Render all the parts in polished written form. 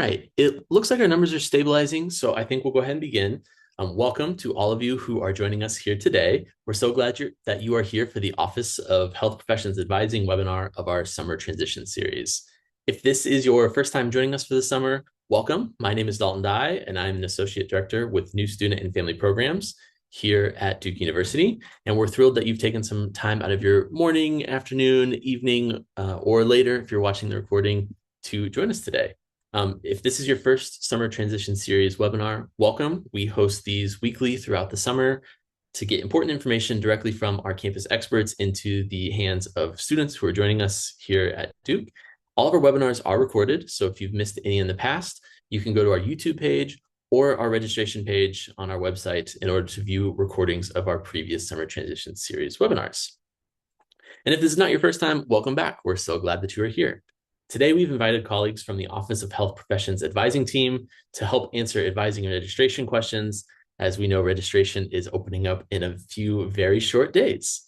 right, it looks like our numbers are stabilizing, so I think we'll go ahead and begin. Welcome to all of you who are joining us here today. We're so glad that you are here for the Office of Health Professions Advising webinar of our Summer Transition Series. If this is your first time joining us for the summer, welcome. My name is Dalton Dye, and I'm an Associate Director with New Student and Family Programs here at Duke University. And we're thrilled that you've taken some time out of your morning, afternoon, evening, or later, if you're watching the recording, to join us today. If this is your first Summer Transition Series webinar, welcome. We host these weekly throughout the summer to get important information directly from our campus experts into the hands of students who are joining us here at Duke. All of our webinars are recorded, so if you've missed any in the past, you can go to our YouTube page or our registration page on our website in order to view recordings of our previous Summer Transition Series webinars. And if this is not your first time, welcome back. We're so glad that you are here. Today, we've invited colleagues from the Office of Health Professions Advising team to help answer advising and registration questions. As we know, registration is opening up in a few very short days.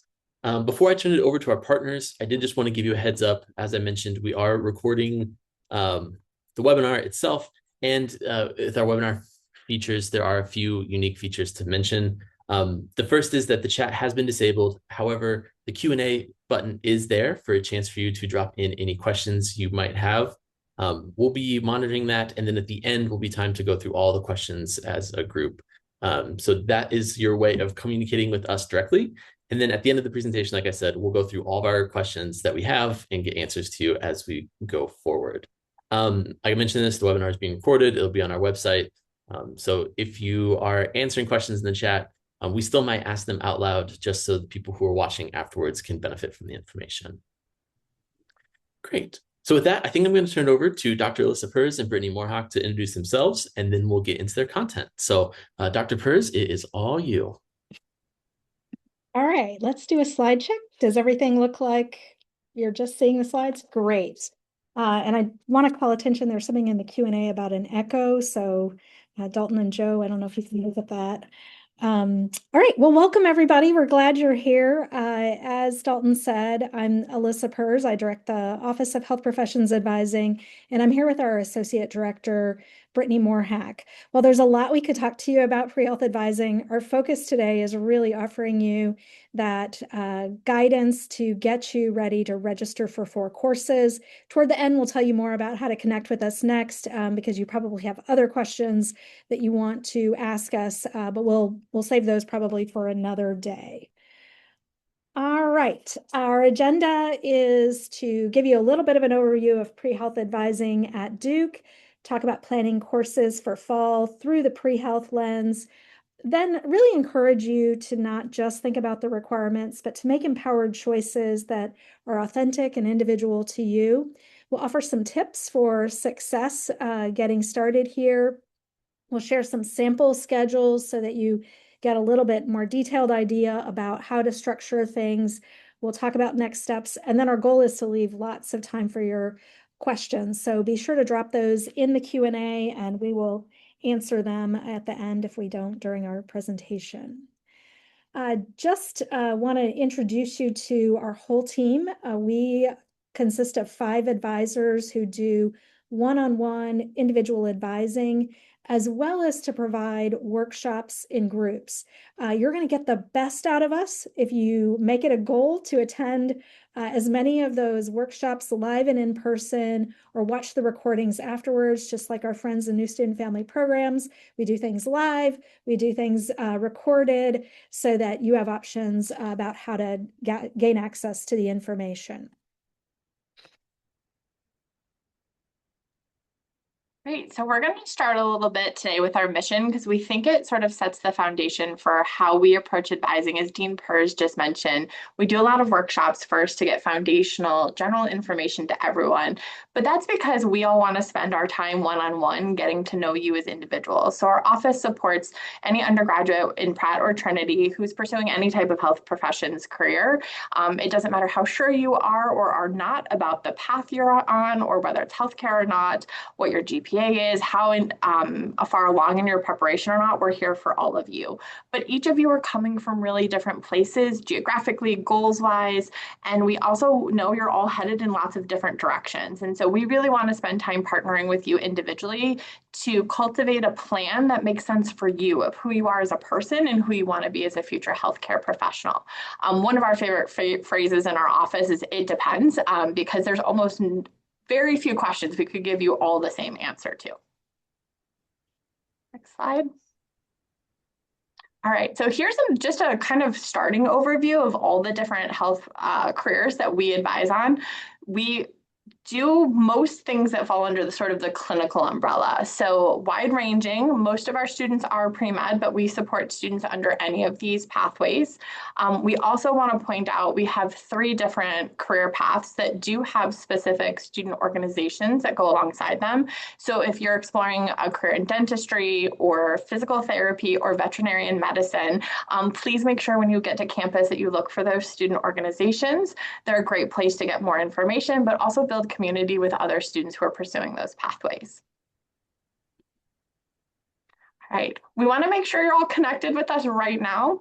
Before I turn it over to our partners, I did just want to give you a heads up. As I mentioned, we are recording the webinar itself, and with our webinar features, there are a few unique features to mention. The first is that the chat has been disabled. However, the Q&A button is there for a chance for you to drop in any questions you might have. We'll be monitoring that, and then at the end will be time to go through all the questions as a group. So that is your way of communicating with us directly. And then at the end of the presentation, like I said, we'll go through all of our questions that we have and get answers to you as we go forward. Like I mentioned this, the webinar is being recorded. It'll be on our website. So if you are answering questions in the chat, we still might ask them out loud just so the people who are watching afterwards can benefit from the information. Great. So with that, I think I'm going to turn it over to Dr. Alyssa Pers and Brittany Moorhawk to introduce themselves, and then we'll get into their content. So Dr. Pers, it is all you. All right, let's do a slide check. Does everything look like you're just seeing the slides? Great. And I want to call attention, there's something in the Q&A about an echo. So Dalton and Joe, I don't know if you can look at that. All right, well, welcome everybody. We're glad you're here. As Dalton said, I'm Alyssa Pers. I direct the Office of Health Professions Advising, and I'm here with our Associate Director, Brittany Moorhawk. While there's a lot we could talk to you about Prehealth Advising, our focus today is really offering you that guidance to get you ready to register for 4 courses. Toward the end, we'll tell you more about how to connect with us next, because you probably have other questions that you want to ask us, but we'll save those probably for another day. All right, our agenda is to give you a little bit of an overview of pre-health advising at Duke, talk about planning courses for fall through the pre-health lens, then really encourage you to not just think about the requirements, but to make empowered choices that are authentic and individual to you. We'll offer some tips for success getting started here. We'll share some sample schedules so that you get a little bit more detailed idea about how to structure things. We'll talk about next steps, and then our goal is to leave lots of time for your questions. So be sure to drop those in the Q&A, and we will answer them at the end if we don't during our presentation. Just want to introduce you to our whole team. We consist of 5 advisors who do one-on-one individual advising, as well as to provide workshops in groups. You're going to get the best out of us if you make it a goal to attend as many of those workshops live and in person, or watch the recordings afterwards, just like our friends in New Student Family Programs. We do things live, we do things recorded, so that you have options about how to gain access to the information. Great. So we're going to start a little bit today with our mission, because we think it sort of sets the foundation for how we approach advising. As Dean Pers just mentioned, we do a lot of workshops first to get foundational general information to everyone. But that's because we all want to spend our time one-on-one getting to know you as individuals. So our office supports any undergraduate in Pratt or Trinity who's pursuing any type of health professions career. It doesn't matter how sure you are or are not about the path you're on, or whether it's healthcare or not, what your GPA is, how far along in your preparation or not. We're here for all of you. But each of you are coming from really different places, geographically, goals-wise, and we also know you're all headed in lots of different directions. And so So we really want to spend time partnering with you individually to cultivate a plan that makes sense for you of who you are as a person and who you want to be as a future healthcare professional. One of our favorite phrases in our office is "it depends," because there's almost very few questions we could give you all the same answer to. Next slide. All right, so here's just a kind of starting overview of all the different health careers that we advise on. We do most things that fall under the sort of the clinical umbrella. So wide ranging, most of our students are pre-med, but we support students under any of these pathways. We also want to point out we have 3 different career paths that do have specific student organizations that go alongside them. So if you're exploring a career in dentistry or physical therapy or veterinarian medicine, please make sure when you get to campus that you look for those student organizations. They're a great place to get more information, but also build community with other students who are pursuing those pathways. All right, we want to make sure you're all connected with us right now.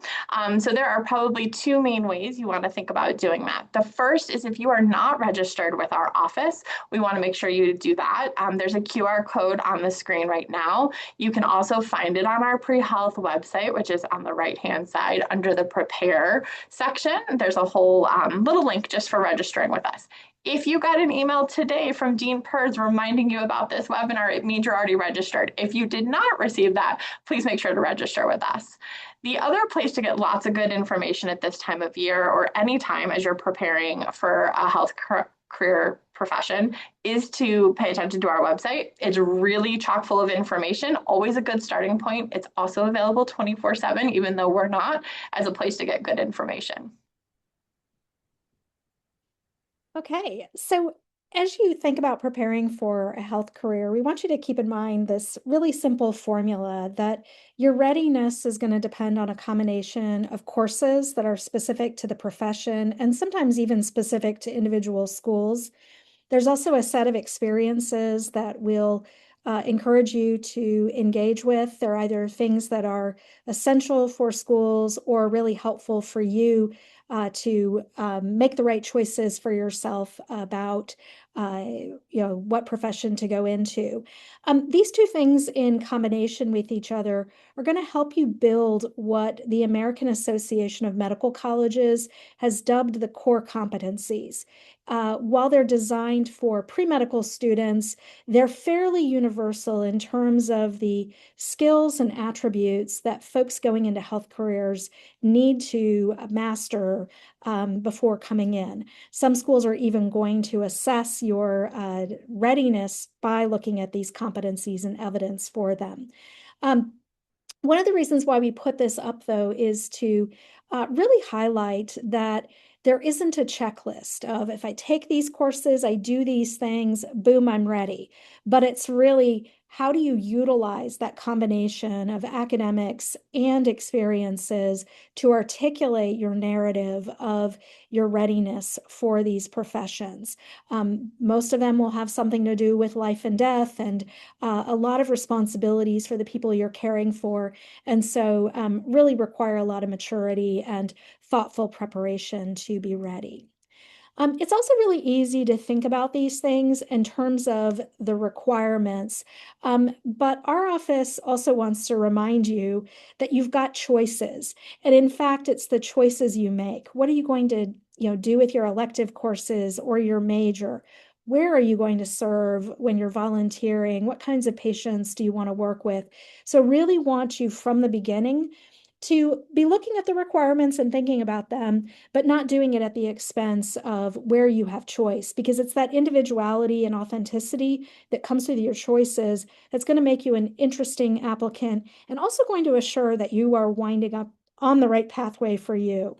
So there are probably 2 main ways you want to think about doing that. The first is if you are not registered with our office, we want to make sure you do that. There's a QR code on the screen right now. You can also find it on our Prehealth website, which is on the right-hand side under the Prepare section. There's a whole little link just for registering with us. If you got an email today from Dean Pers reminding you about this webinar, it means you're already registered. If you did not receive that, please make sure to register with us. The other place to get lots of good information at this time of year or any time as you're preparing for a health career profession is to pay attention to our website. It's really chock full of information, always a good starting point. It's also available 24/7, even though we're not, as a place to get good information. Okay, so as you think about preparing for a health career, we want you to keep in mind this really simple formula that your readiness is going to depend on a combination of courses that are specific to the profession and sometimes even specific to individual schools. There's also a set of experiences that will encourage you to engage with. They're either things that are essential for schools or really helpful for you to make the right choices for yourself about what profession to go into. These 2 things in combination with each other are going to help you build what the American Association of Medical Colleges has dubbed the core competencies. While they're designed for pre-medical students, they're fairly universal in terms of the skills and attributes that folks going into health careers need to master before coming in. Some schools are even going to assess your readiness by looking at these competencies and evidence for them. One of the reasons why we put this up, though, is to really highlight that there isn't a checklist of if I take these courses, I do these things, boom, I'm ready. But it's really how do you utilize that combination of academics and experiences to articulate your narrative of your readiness for these professions. Most of them will have something to do with life and death and a lot of responsibilities for the people you're caring for. And so really require a lot of maturity and thoughtful preparation to be ready. It's also really easy to think about these things in terms of the requirements, but our office also wants to remind you that you've got choices. And in fact, it's the choices you make. What are you going to do with your elective courses or your major? Where are you going to serve when you're volunteering? What kinds of patients do you want to work with? So really want you from the beginning to be looking at the requirements and thinking about them, but not doing it at the expense of where you have choice, because it's that individuality and authenticity that comes with your choices that's going to make you an interesting applicant and also going to assure that you are winding up on the right pathway for you.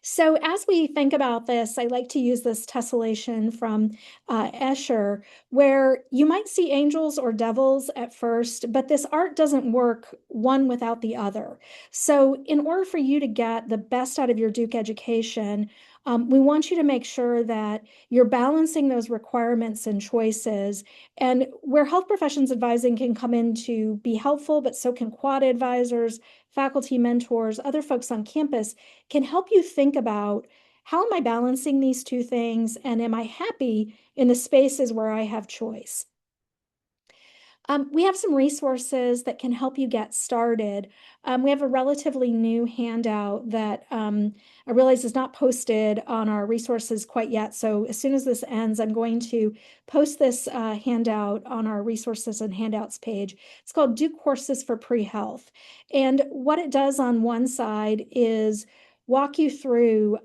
So as we think about this, I like to use this tessellation from Escher, where you might see angels or devils at first, but this art doesn't work one without the other. So in order for you to get the best out of your Duke education, we want you to make sure that you're balancing those requirements and choices. And where health professions advising can come in to be helpful, but so can quad advisors, faculty mentors, other folks on campus can help you think about how am I balancing these two things? And am I happy in the spaces where I have choice? We have some resources that can help you get started. We have a relatively new handout that I realize is not posted on our resources quite yet. So as soon as this ends, I'm going to post this handout on our resources and handouts page. It's called Do Courses for Pre-Health. And what it does on one side is walk you through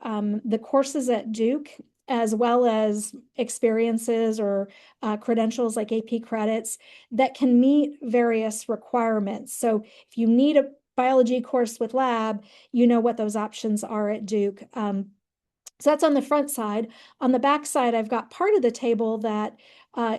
the courses at Duke, as well as experiences or credentials like AP credits that can meet various requirements. So if you need a biology course with lab, you know what those options are at Duke. So that's on the front side. On the back side, I've got part of the table that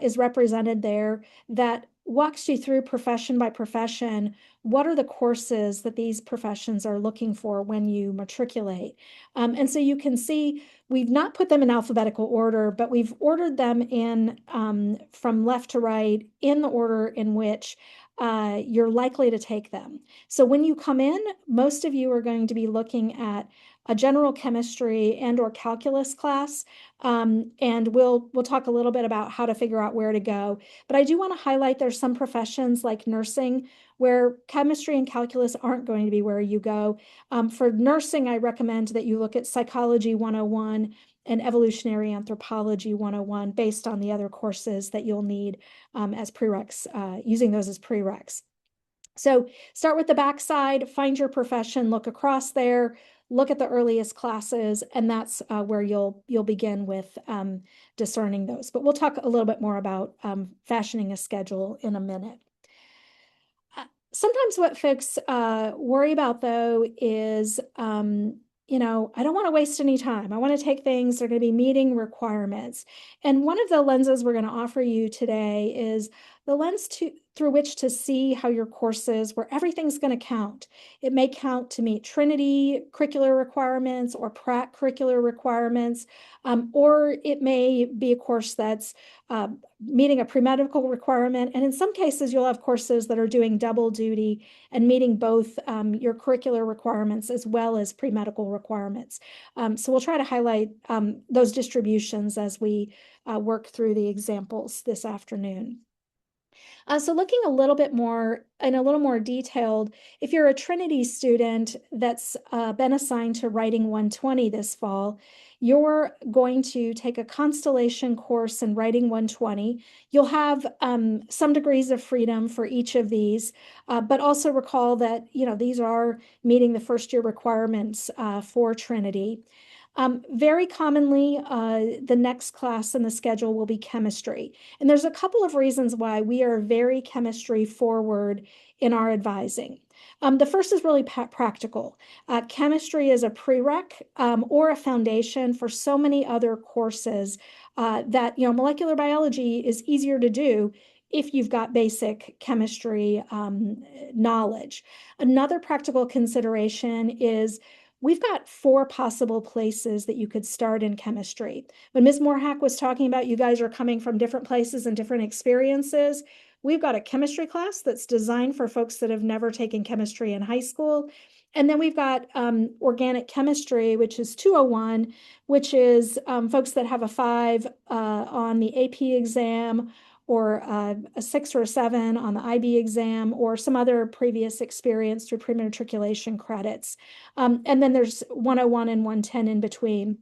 is represented there that walks you through profession by profession. What are the courses that these professions are looking for when you matriculate? And so you can see we've not put them in alphabetical order, but we've ordered them in from left to right in the order in which you're likely to take them. So when you come in, most of you are going to be looking at a general chemistry and or calculus class. And we'll talk a little bit about how to figure out where to go. But I do want to highlight there's some professions like nursing where chemistry and calculus aren't going to be where you go. For nursing, I recommend that you look at Psychology 101 and Evolutionary Anthropology 101 based on the other courses that you'll need as prereqs, using those as prereqs. So start with the backside, find your profession, look across there, look at the earliest classes, and that's where you'll begin with discerning those. But we'll talk a little bit more about fashioning a schedule in a minute. Sometimes what folks worry about, though, is, I don't want to waste any time. I want to take things that are going to be meeting requirements. And one of the lenses we're going to offer you today is the lens through which to see how your courses, where everything's going to count. It may count to meet Trinity curricular requirements or Pratt curricular requirements, or it may be a course that's meeting a pre-medical requirement. And in some cases, you'll have courses that are doing double duty and meeting both your curricular requirements as well as pre-medical requirements. So we'll try to highlight those distributions as we work through the examples this afternoon. So looking a little bit more in a little more detailed, if you're a Trinity student that's been assigned to Writing 120 this fall, you're going to take a Constellation course in Writing 120. You'll have some degrees of freedom for each of these, but also recall that these are meeting the first year requirements for Trinity. Very commonly, the next class in the schedule will be chemistry. And there's a couple of reasons why we are very chemistry forward in our advising. The first is really practical. Chemistry is a prereq or a foundation for so many other courses that, molecular biology is easier to do if you've got basic chemistry knowledge. Another practical consideration is we've got 4 possible places that you could start in chemistry. When Ms. Moorhack was talking about you guys are coming from different places and different experiences, we've got a chemistry class that's designed for folks that have never taken chemistry in high school. And then we've got organic chemistry, which is 201, which is folks that have a 5 on the AP exam, or a 6 or a 7 on the IB exam, or some other previous experience through pre-matriculation credits. And then there's 101 and 110 in between.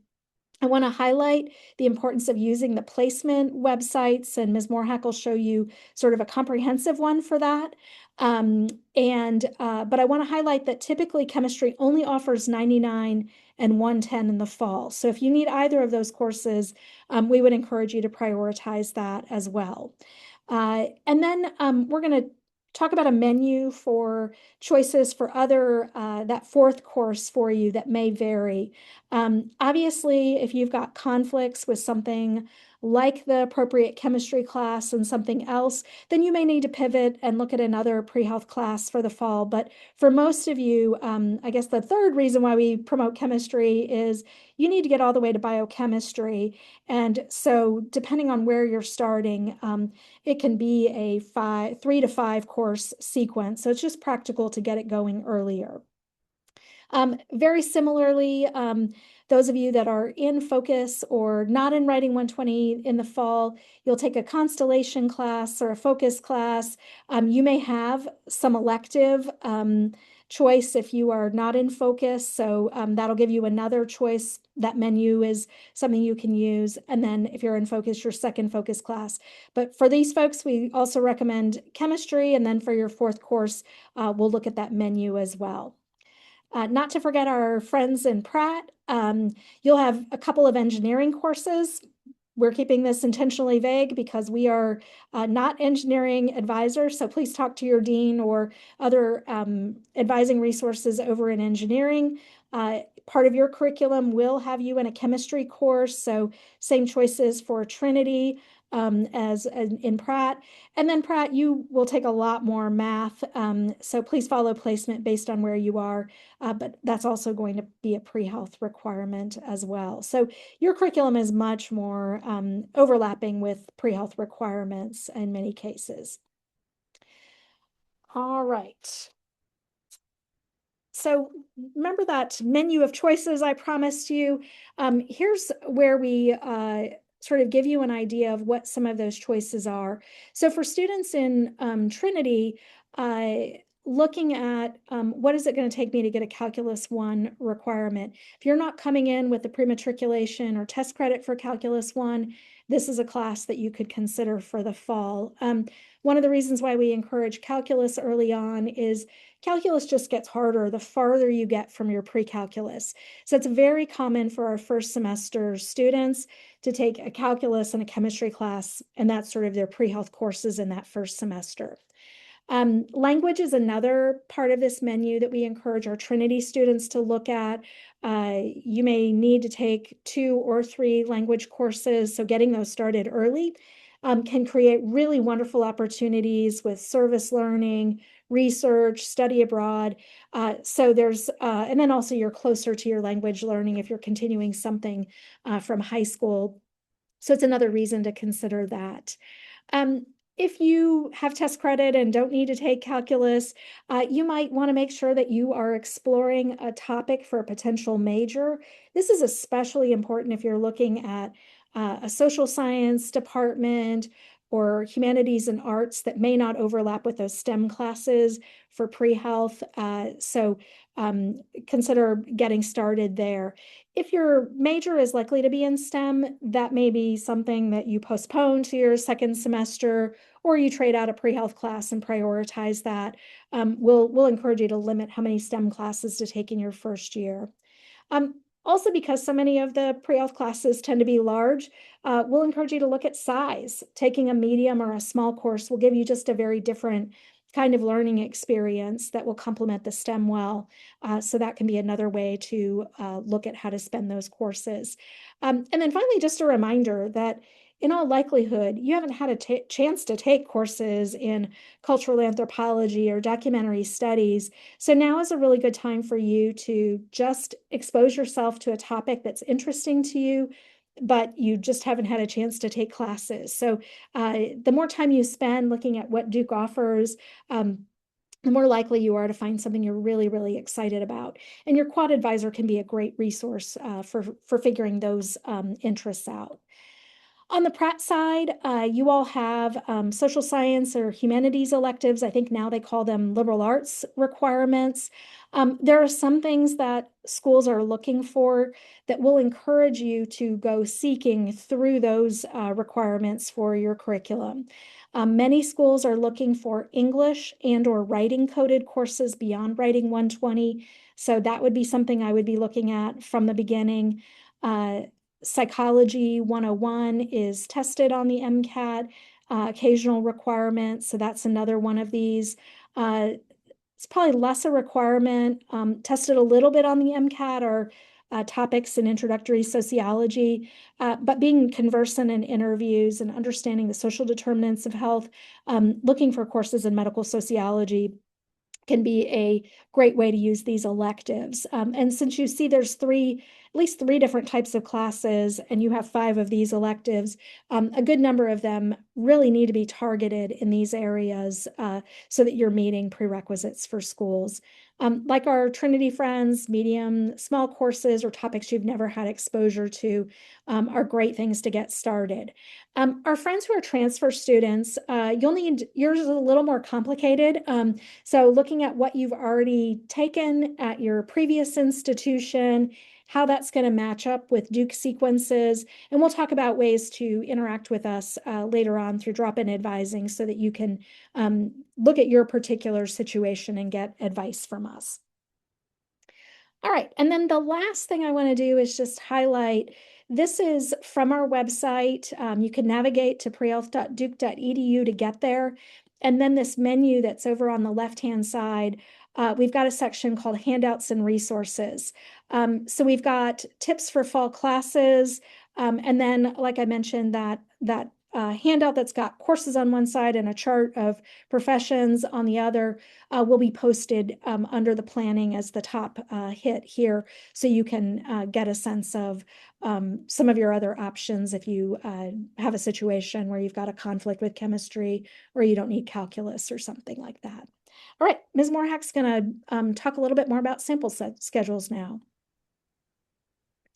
I want to highlight the importance of using the placement websites, and Ms. Moorhack will show you sort of a comprehensive one for that. But I want to highlight that typically chemistry only offers 99 and 110 in the fall. So if you need either of those courses, we would encourage you to prioritize that as well. And then we're going to talk about a menu for choices for other, that 4th course for you that may vary. Obviously, if you've got conflicts with something like the appropriate chemistry class and something else, then you may need to pivot and look at another pre-health class for the fall. But for most of you, I guess the 3rd reason why we promote chemistry is you need to get all the way to biochemistry. And so depending on where you're starting, it can be a 3 to 5 course sequence. So it's just practical to get it going earlier. Very similarly, those of you that are in focus or not in Writing 120 in the fall, you'll take a constellation class or a focus class. You may have some elective choice if you are not in focus. So that'll give you another choice. That menu is something you can use. And then if you're in focus, your second focus class. But for these folks, we also recommend chemistry. And then for your fourth course, we'll look at that menu as well. Not to forget our friends in Pratt. You'll have a couple of engineering courses. We're keeping this intentionally vague because we are not engineering advisors. So please talk to your dean or other advising resources over in engineering. Part of your curriculum will have you in a chemistry course. So same choices for Trinity as in Pratt. And then Pratt, you will take a lot more math. So please follow placement based on where you are. But that's also going to be a pre-health requirement as well. So your curriculum is much more overlapping with pre-health requirements in many cases. All right. So remember that menu of choices I promised you. Here's where we sort of give you an idea of what some of those choices are. So for students in Trinity, looking at what is it going to take me to get a Calculus 1 requirement. If you're not coming in with the pre-matriculation or test credit for Calculus 1, this is a class that you could consider for the fall. One of the reasons why we encourage calculus early on is calculus just gets harder the farther you get from your pre-calculus. So it's very common for our first semester students to take a calculus and a chemistry class, and that's sort of their pre-health courses in that first semester. Language is another part of this menu that we encourage our Trinity students to look at. You may need to take 2 or 3 language courses, so getting those started early can create really wonderful opportunities with service learning, research, study abroad. So there's, and then also you're closer to your language learning if you're continuing something from high school. So it's another reason to consider that. If you have test credit and don't need to take calculus, you might want to make sure that you are exploring a topic for a potential major. This is especially important if you're looking at a social science department or humanities and arts that may not overlap with those STEM classes for pre-health. So consider getting started there. If your major is likely to be in STEM, that may be something that you postpone to your second semester, or you trade out a pre-health class and prioritize that. We'll encourage you to limit how many STEM classes to take in your first year. Also, because so many of the pre-health classes tend to be large, we'll encourage you to look at size. Taking a medium or a small course will give you just a very different kind of learning experience that will complement the STEM well. So that can be another way to look at how to spend those courses. And then finally, just a reminder that in all likelihood, you haven't had a chance to take courses in cultural anthropology or documentary studies. So now is a really good time for you to just expose yourself to a topic that's interesting to you, but you just haven't had a chance to take classes. So the more time you spend looking at what Duke offers, the more likely you are to find something you're really, really excited about. And your quad advisor can be a great resource for figuring those interests out. On the Pratt side, you all have social science or humanities electives. I think now they call them liberal arts requirements. There are some things that schools are looking for that will encourage you to go seeking through those requirements for your curriculum. Many schools are looking for English and or writing coded courses beyond Writing 120. So that would be something I would be looking at from the beginning. Psychology 101 is tested on the MCAT, occasional requirements. So that's another one of these. It's probably less a requirement, tested a little bit on the MCAT or topics in introductory sociology, but being conversant in interviews and understanding the social determinants of health, looking for courses in medical sociology can be a great way to use these electives. And since you see there's 3 least 3 different types of classes, and you have 5 of these electives, a good number of them really need to be targeted in these areas so that you're meeting prerequisites for schools. Like our Trinity Friends, medium, small courses or topics you've never had exposure to are great things to get started. Our friends who are transfer students, you'll need, yours is a little more complicated. So looking at what you've already taken at your previous institution, how that's going to match up with Duke sequences. And we'll talk about ways to interact with us later on through drop-in advising so that you can look at your particular situation and get advice from us. All right, and then the last thing I want to do is just highlight, this is from our website. You can navigate to prehealth.duke.edu to get there. And then this menu that's over on the left-hand side, we've got a section called Handouts and Resources. So we've got tips for fall classes. And then, like I mentioned, that handout that's got courses on one side and a chart of professions on the other will be posted under the planning as the top hit here, so you can get a sense of some of your other options if you have a situation where you've got a conflict with chemistry or you don't need calculus or something like that. All right, Ms. Morhack's going to talk a little bit more about sample set schedules now.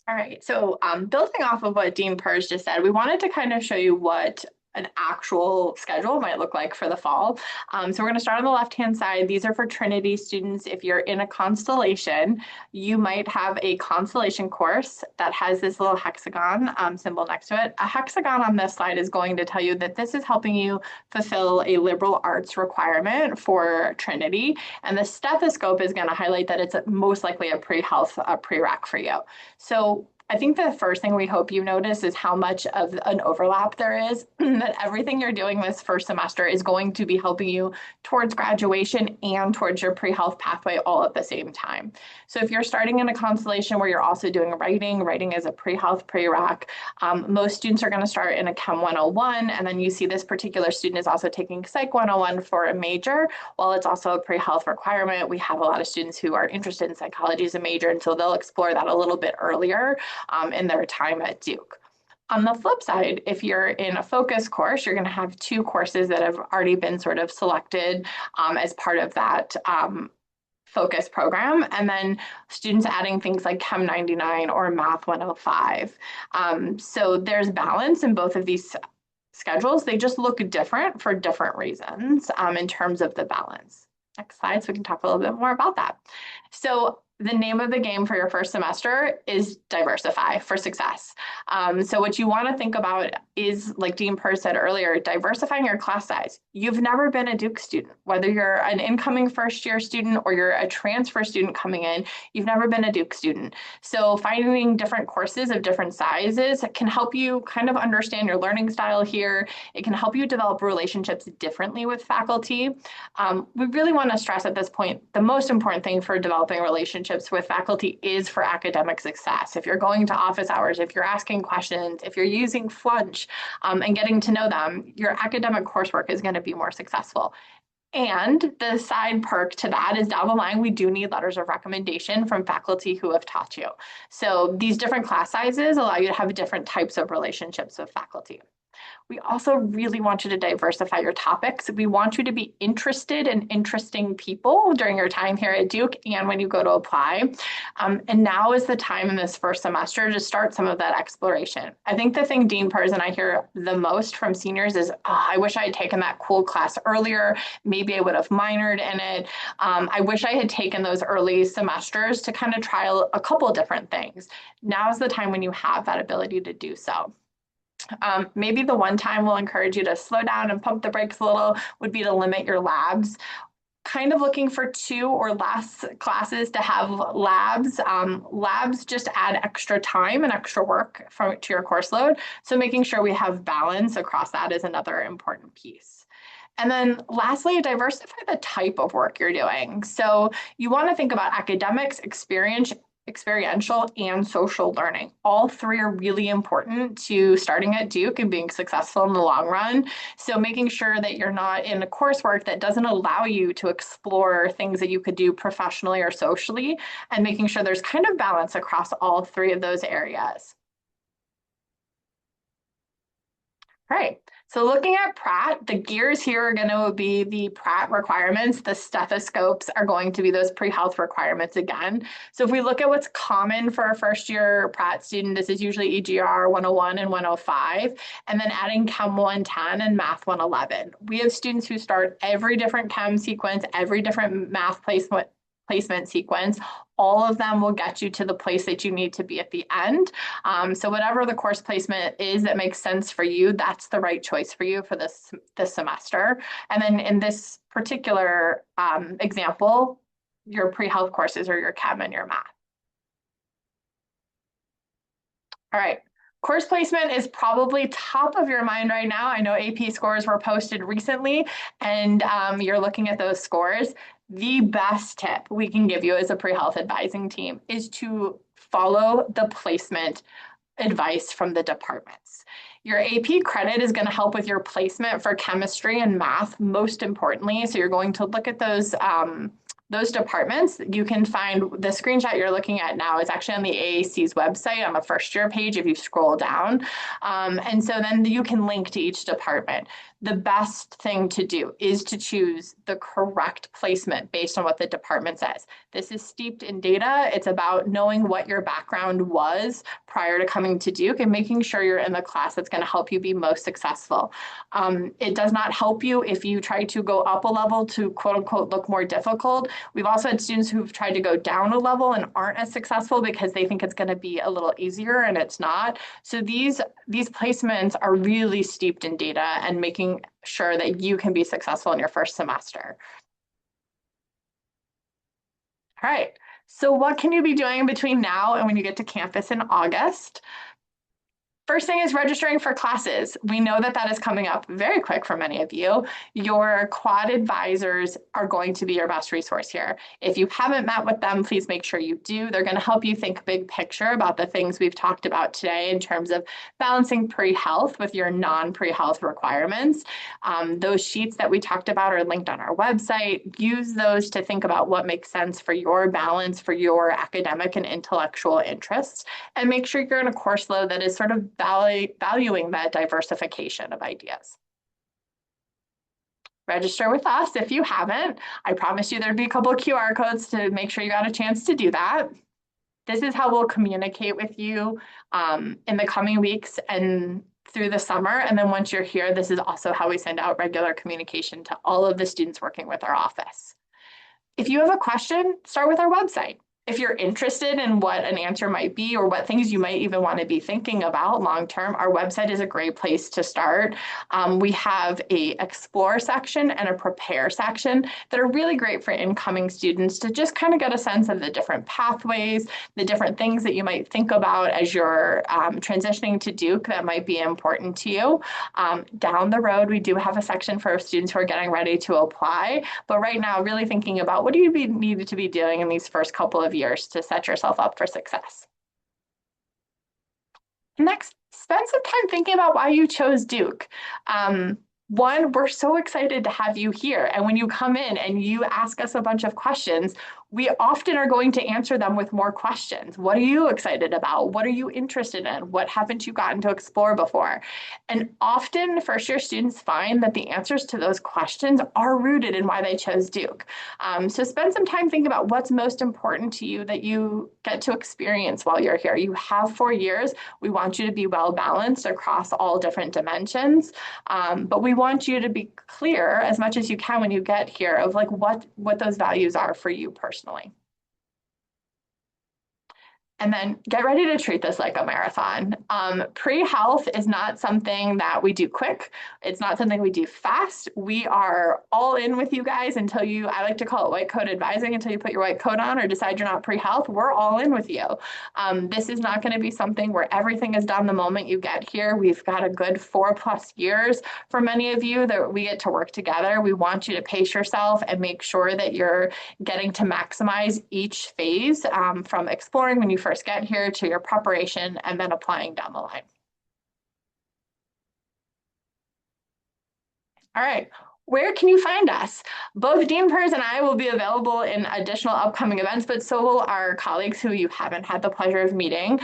All right, so building off of what Dean Pers just said, we wanted to kind of show you what an actual schedule might look like for the fall. So we're going to start on the left-hand side. These are for Trinity students. If you're in a constellation, you might have a constellation course that has this little hexagon symbol next to it. A hexagon on this slide is going to tell you that this is helping you fulfill a liberal arts requirement for Trinity. And the stethoscope is going to highlight that it's most likely a pre-health prereq for you. So I think the first thing we hope you notice is how much of an overlap there is, that everything you're doing this first semester is going to be helping you towards graduation and towards your pre-health pathway all at the same time. So if you're starting in a constellation where you're also doing writing is a pre-health prereq. Most students are going to start in a Chem 101, and then you see this particular student is also taking Psych 101 for a major. While it's also a pre-health requirement, we have a lot of students who are interested in psychology as a major, and so they'll explore that a little bit earlier in their time at Duke. On the flip side, if you're in a focus course, you're going to have 2 courses that have already been sort of selected as part of that focus program, and then students adding things like Chem 99 or Math 105. So there's balance in both of these schedules. They just look different for different reasons in terms of the balance. Next slide, so we can talk a little bit more about that. So the name of the game for your first semester is diversify for success. So what you want to think about is, like Dean Pers said earlier, diversifying your class size. You've never been a Duke student, whether you're an incoming first-year student or you're a transfer student coming in, you've never been a Duke student. So finding different courses of different sizes can help you kind of understand your learning style here. It can help you develop relationships differently with faculty. We really want to stress at this point, the most important thing for developing relationships with faculty is for academic success. If you're going to office hours, if you're asking questions, if you're using Flunch and getting to know them, your academic coursework is going to be more successful. And the side perk to that is down the line, we do need letters of recommendation from faculty who have taught you. So these different class sizes allow you to have different types of relationships with faculty. We also really want you to diversify your topics. We want you to be interested in interesting people during your time here at Duke and when you go to apply. And now is the time in this first semester to start some of that exploration. I think the thing Dean Pers and I hear the most from seniors is, oh, I wish I had taken that cool class earlier. Maybe I would have minored in it. I wish I had taken those early semesters to kind of try a couple different things. Now is the time when you have that ability to do so. Maybe the one time we'll encourage you to slow down and pump the brakes a little would be to limit your labs. Kind of looking for 2 or less classes to have labs. Labs just add extra time and extra work to your course load. So making sure we have balance across that is another important piece. And then lastly, diversify the type of work you're doing. So you want to think about academics, experiential, and social learning. All three are really important to starting at Duke and being successful in the long run. So making sure that you're not in a coursework that doesn't allow you to explore things that you could do professionally or socially, and making sure there's kind of balance across all three of those areas. All right, so looking at Pratt, the gears here are going to be the Pratt requirements. The stethoscopes are going to be those pre-health requirements again. So if we look at what's common for a first year Pratt student, this is usually EGR 101 and 105, and then adding Chem 110 and Math 111. We have students who start every different Chem sequence, every different math placement sequence. All of them will get you to the place that you need to be at the end. So whatever the course placement is that makes sense for you, that's the right choice for you for this semester. And then in this particular example, your pre-health courses are your Chem and your Math. All right. Course placement is probably top of your mind right now. I know AP scores were posted recently, and you're looking at those scores. The best tip we can give you as a pre-health advising team is to follow the placement advice from the departments. Your AP credit is going to help with your placement for chemistry and math, most importantly. So you're going to look at those departments. You can find the screenshot you're looking at now is actually on the AAC's website on the first year page if you scroll down. And so then you can link to each department. The best thing to do is to choose the correct placement based on what the department says. This is steeped in data. It's about knowing what your background was prior to coming to Duke and making sure you're in the class that's going to help you be most successful. It does not help you if you try to go up a level to quote unquote look more difficult. We've also had students who've tried to go down a level and aren't as successful because they think it's going to be a little easier and it's not. So these placements are really steeped in data and making sure that you can be successful in your first semester. All right, so what can you be doing between now and when you get to campus in August? First thing is registering for classes. We know that that is coming up very quick for many of you. Your quad advisors are going to be your best resource here. If you haven't met with them, please make sure you do. They're going to help you think big picture about the things we've talked about today in terms of balancing pre-health with your non-pre-health requirements. Those sheets that we talked about are linked on our website. Use those to think about what makes sense for your balance, for your academic and intellectual interests, and make sure you're in a course load that is sort of valuing that diversification of ideas. Register with us if you haven't. I promise you there'd be a couple of QR codes to make sure you got a chance to do that. This is how we'll communicate with you in the coming weeks and through the summer. And then once you're here, this is also how we send out regular communication to all of the students working with our office. If you have a question, start with our website. If you're interested in what an answer might be or what things you might even want to be thinking about long-term, our website is a great place to start. We have a explore section and a prepare section that are really great for incoming students to just kind of get a sense of the different pathways, the different things that you might think about as you're transitioning to Duke that might be important to you. Down the road, we do have a section for students who are getting ready to apply, but right now, really thinking about what do you need to be doing in these first couple of years to set yourself up for success. Next, spend some time thinking about why you chose Duke. One, we're so excited to have you here. And when you come in and you ask us a bunch of questions, we often are going to answer them with more questions. What are you excited about? What are you interested in? What haven't you gotten to explore before? And often first-year students find that the answers to those questions are rooted in why they chose Duke. So spend some time thinking about what's most important to you that you get to experience while you're here. You have 4 years. We want you to be well-balanced across all different dimensions, but we want you to be clear as much as you can when you get here of like what those values are for you personally. And then get ready to treat this like a marathon. Pre-health is not something that we do quick. It's not something we do fast. We are all in with you guys until you, I like to call it white coat advising, until you put your white coat on or decide you're not pre-health. We're all in with you. This is not going to be something where everything is done the moment you get here. We've got a good 4+ years for many of you that we get to work together. We want you to pace yourself and make sure that you're getting to maximize each phase, from exploring when you first get here to your preparation and then applying down the line. All right. Where can you find us? Both Dean Pers and I will be available in additional upcoming events, but so will our colleagues who you haven't had the pleasure of meeting.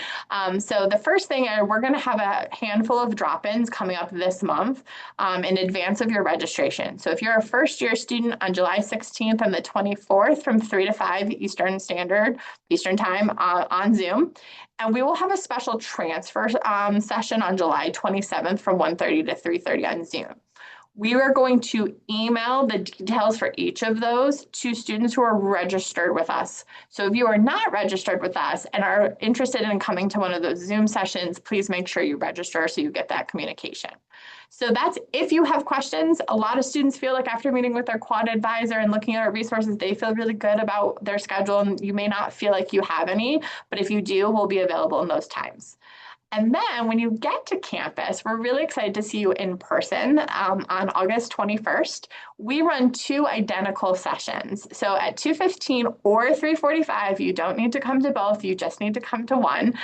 So the first thing, we're going to have a handful of drop-ins coming up this month in advance of your registration. So if you're a first-year student on July 16th and the 24th from 3 to 5 Eastern Time on Zoom. And we will have a special transfer session on July 27th from 1:30 to 3:30 on Zoom. We are going to email the details for each of those to students who are registered with us. So if you are not registered with us and are interested in coming to one of those Zoom sessions, please make sure you register so you get that communication. So that's if you have questions. A lot of students feel like after meeting with their quad advisor and looking at our resources, they feel really good about their schedule, and you may not feel like you have any, but if you do, we'll be available in those times. And then when you get to campus, we're really excited to see you in person on August 21st. We run 2 identical sessions. So at 2:15 or 3:45, you don't need to come to both. You just need to come to one.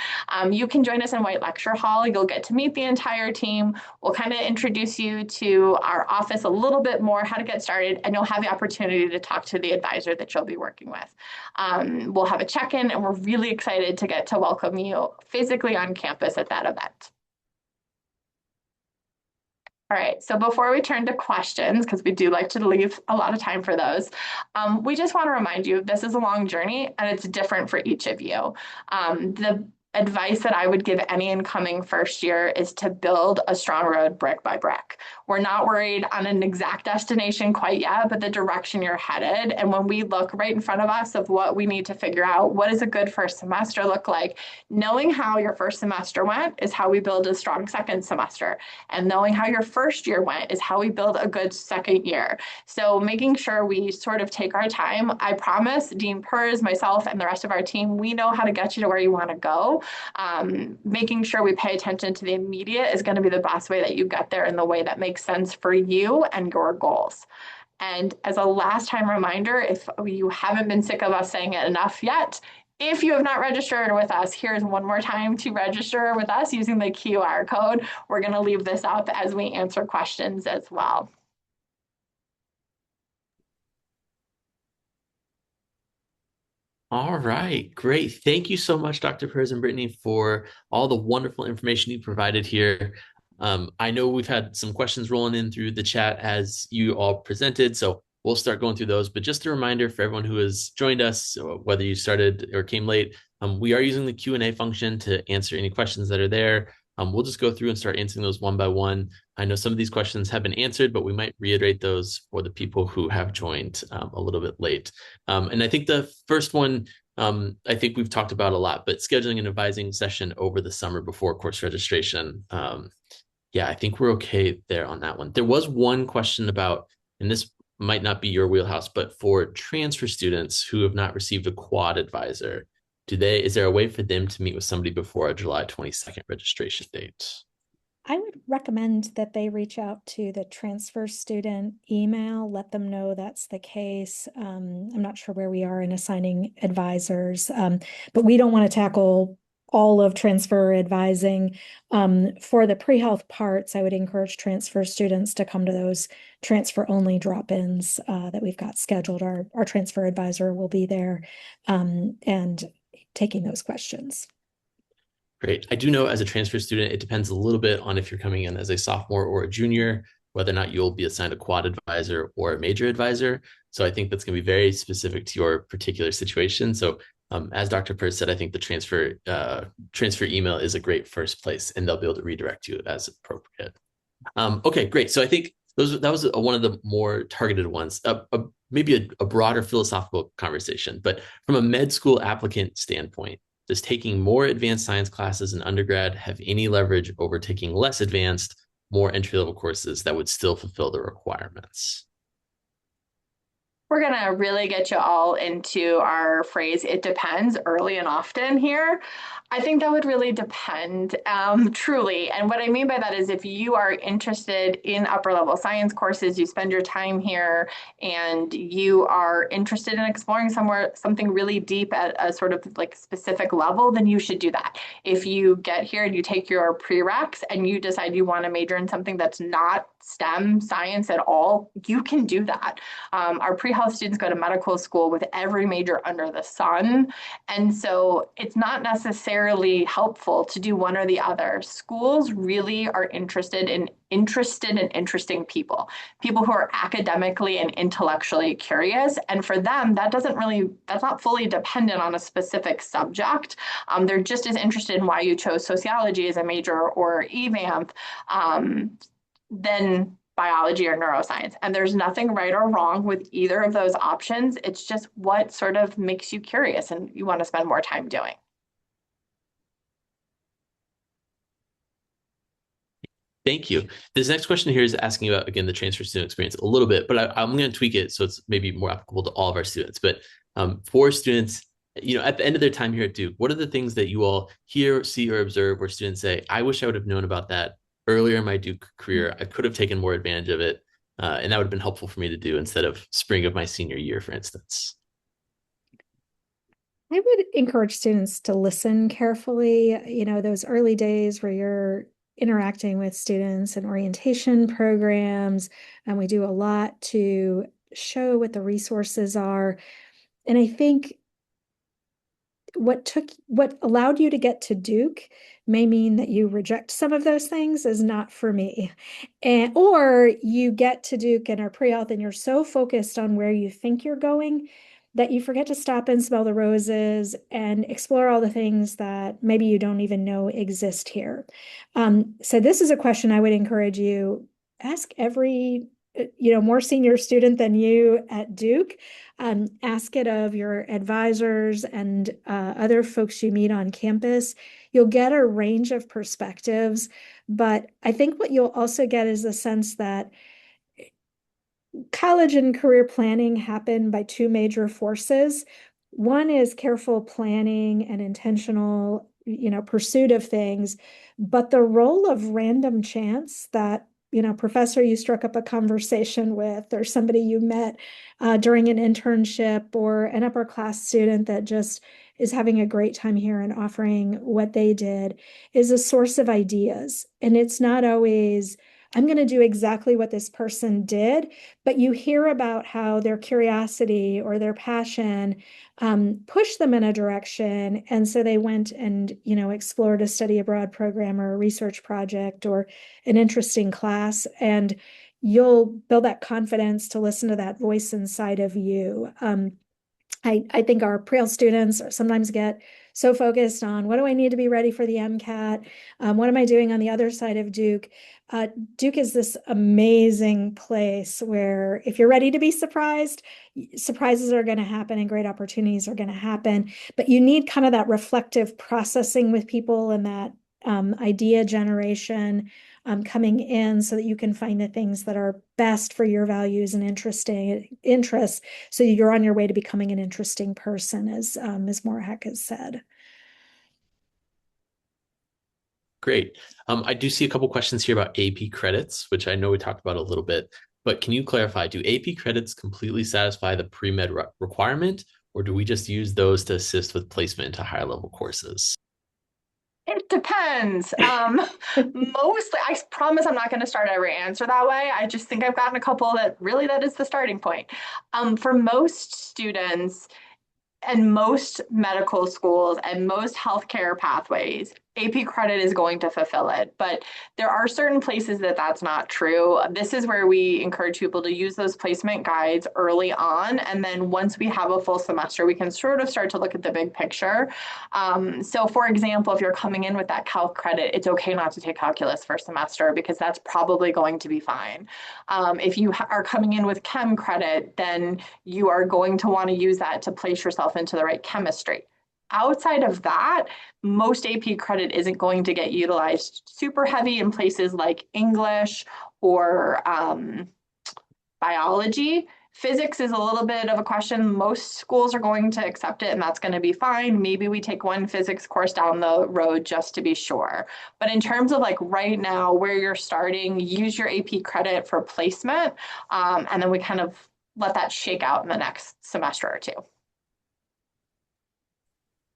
You can join us in White Lecture Hall. You'll get to meet the entire team. We'll kind of introduce you to our office a little bit more, how to get started, and you'll have the opportunity to talk to the advisor that you'll be working with. We'll have a check-in, and we're really excited to get to welcome you physically on campus at that event. All right, so before we turn to questions, because we do like to leave a lot of time for those, we just want to remind you this is a long journey and it's different for each of you. The advice that I would give any incoming first year is to build a strong road brick by brick. We're not worried on an exact destination quite yet, but the direction you're headed. And when we look right in front of us of what we need to figure out, what does a good first semester look like? Knowing how your first semester went is how we build a strong second semester. And knowing how your first year went is how we build a good second year. So making sure we sort of take our time. I promise Dean Pers, myself, and the rest of our team, we know how to get you to where you want to go. Making sure we pay attention to the immediate is going to be the best way that you get there in the way that makes sense for you and your goals. And as a last time reminder, if you haven't been sick of us saying it enough yet, if you have not registered with us, here's one more time to register with us using the QR code. We're going to leave this up as we answer questions as well. All right, great. Thank you so much, Dr. Pers and Brittany, for all the wonderful information you provided here. I know we've had some questions rolling in through the chat as you all presented, so we'll start going through those. But just a reminder for everyone who has joined us, whether you started or came late, we are using the Q&A function to answer any questions that are there. We'll just go through and start answering those one by one. I know some of these questions have been answered, but we might reiterate those for the people who have joined a little bit late. And I think the first one, I think we've talked about a lot, but scheduling an advising session over the summer before course registration. Yeah, I think we're okay there on that one. There was one question about, and this might not be your wheelhouse, but for transfer students who have not received a quad advisor, is there a way for them to meet with somebody before a July 22nd registration date? I would recommend that they reach out to the transfer student email, let them know that's the case. I'm not sure where we are in assigning advisors, but we don't want to tackle all of transfer advising. For the pre-health parts, I would encourage transfer students to come to those transfer-only drop-ins that we've got scheduled. Our transfer advisor will be there and taking those questions. Great. I do know as a transfer student, it depends a little bit on if you're coming in as a sophomore or a junior, whether or not you'll be assigned a quad advisor or a major advisor. So I think that's going to be very specific to your particular situation. So as Dr. Pers said, I think the transfer email is a great first place, and they'll be able to redirect you as appropriate. Okay, great. So I think that was one of the more targeted ones, maybe a broader philosophical conversation, but from a med school applicant standpoint, Does taking more advanced science classes in undergrad have any leverage over taking less advanced, more entry-level courses that would still fulfill the requirements? We're going to really get you all into our phrase, it depends, early and often here. I think that would really depend, truly. And what I mean by that is if you are interested in upper level science courses, you spend your time here and you are interested in exploring something really deep at a sort of like specific level, then you should do that. If you get here and you take your prereqs and you decide you want to major in something that's not STEM science at all, you can do that. Our pre-health students go to medical school with every major under the sun. And so it's not necessarily helpful to do one or the other. Schools really are interested in interesting people, people who are academically and intellectually curious. And for them, that's not fully dependent on a specific subject. They're just as interested in why you chose sociology as a major or EVAMP than biology or neuroscience. And there's nothing right or wrong with either of those options. It's just what sort of makes you curious and you want to spend more time doing. Thank you. This next question here is asking about, again, the transfer student experience a little bit, but I'm going to tweak it so it's maybe more applicable to all of our students. But for students, at the end of their time here at Duke, what are the things that you all hear, see, or observe where students say, I wish I would have known about that earlier in my Duke career. I could have taken more advantage of it, and that would have been helpful for me to do instead of spring of my senior year, for instance. I would encourage students to listen carefully, those early days where you're interacting with students and orientation programs, and we do a lot to show what the resources are. And I think what allowed you to get to Duke may mean that you reject some of those things as not for me. Or you get to Duke and are pre-health and you're so focused on where you think you're going that you forget to stop and smell the roses and explore all the things that maybe you don't even know exist here. So this is a question I would encourage you, ask every more senior student than you at Duke. Ask it of your advisors and other folks you meet on campus. You'll get a range of perspectives, but I think what you'll also get is a sense that college and career planning happen by two major forces. One is careful planning and intentional, pursuit of things, but the role of random chance that, professor you struck up a conversation with, or somebody you met during an internship, or an upper class student that just is having a great time here and offering what they did, is a source of ideas. And it's not always, I'm going to do exactly what this person did, but you hear about how their curiosity or their passion pushed them in a direction. And so they went and, explored a study abroad program or a research project or an interesting class. And you'll build that confidence to listen to that voice inside of you. I think our Prehealth students sometimes get so focused on what do I need to be ready for the MCAT? What am I doing on the other side of Duke? Duke is this amazing place where if you're ready to be surprised, surprises are going to happen and great opportunities are going to happen. But you need kind of that reflective processing with people and that idea generation coming in so that you can find the things that are best for your values and interests, so you're on your way to becoming an interesting person, as Ms. Morhack has said. Great. I do see a couple questions here about AP credits, which I know we talked about a little bit, but can you clarify, do AP credits completely satisfy the pre-med requirement, or do we just use those to assist with placement into higher level courses? It depends. Mostly, I promise I'm not going to start every answer that way. I just think I've gotten a couple that is the starting point. For most students and most medical schools and most healthcare pathways, AP credit is going to fulfill it. But there are certain places that that's not true. This is where we encourage people to use those placement guides early on. And then once we have a full semester, we can sort of start to look at the big picture. So for example, if you're coming in with that calc credit, it's okay not to take calculus for a semester because that's probably going to be fine. If you are coming in with chem credit, then you are going to want to use that to place yourself into the right chemistry. outside of that, most AP credit isn't going to get utilized super heavy in places like English or biology. Physics is a little bit of a question. Most schools are going to accept it, and that's going to be fine. Maybe we take one physics course down the road just to be sure. But in terms of like right now, where you're starting, use your AP credit for placement, and then we kind of let that shake out in the next semester or two.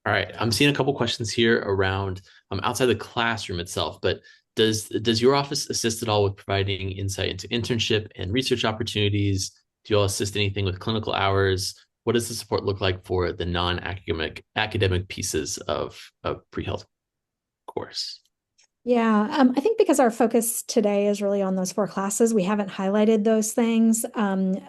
All right, I'm seeing a couple questions here around outside the classroom itself, but does your office assist at all with providing insight into internship and research opportunities? Do you all assist anything with clinical hours? What does the support look like for the non-academic pieces of a pre-health course? Yeah, I think because our focus today is really on those four classes, we haven't highlighted those things.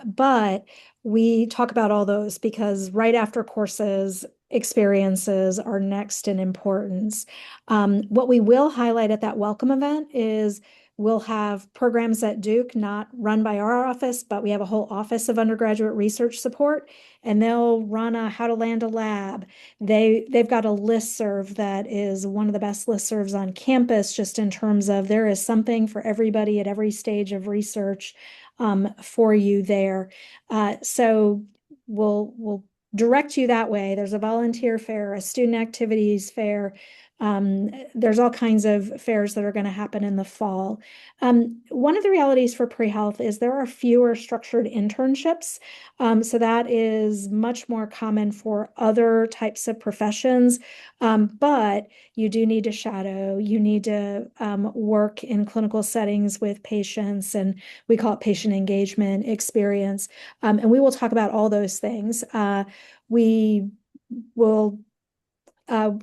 But we talk about all those because right after courses, experiences are next in importance. What we will highlight at that welcome event is we'll have programs at Duke, not run by our office, but we have a whole office of undergraduate research support, and they'll run a how to land a lab. They've got a listserv that is one of the best listservs on campus, just in terms of there is something for everybody at every stage of research for you there. So we'll direct you that way. There's a volunteer fair, a student activities fair. There's all kinds of fairs that are going to happen in the fall. One of the realities for pre-health is there are fewer structured internships. So that is much more common for other types of professions. But you do need to shadow, you need to work in clinical settings with patients, and we call it patient engagement experience. And we will talk about all those things. We will